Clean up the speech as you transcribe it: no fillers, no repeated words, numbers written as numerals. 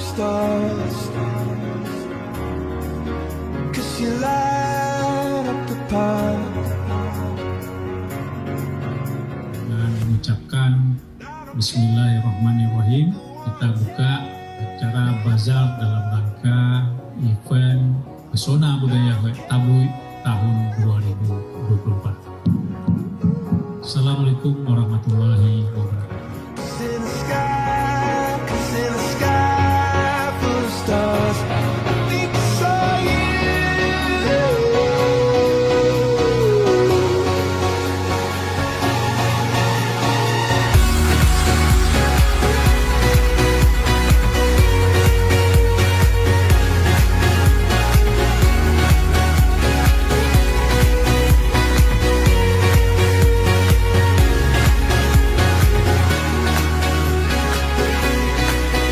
stars, 'cause you light up the path. Dan mengucapkan Bismillahirrahmanirrahim, kita buka acara bazar dalam rangka event Pesona Budaya Tabuy tahun 2024. Assalamualaikum warahmatullahi wabarakatuh.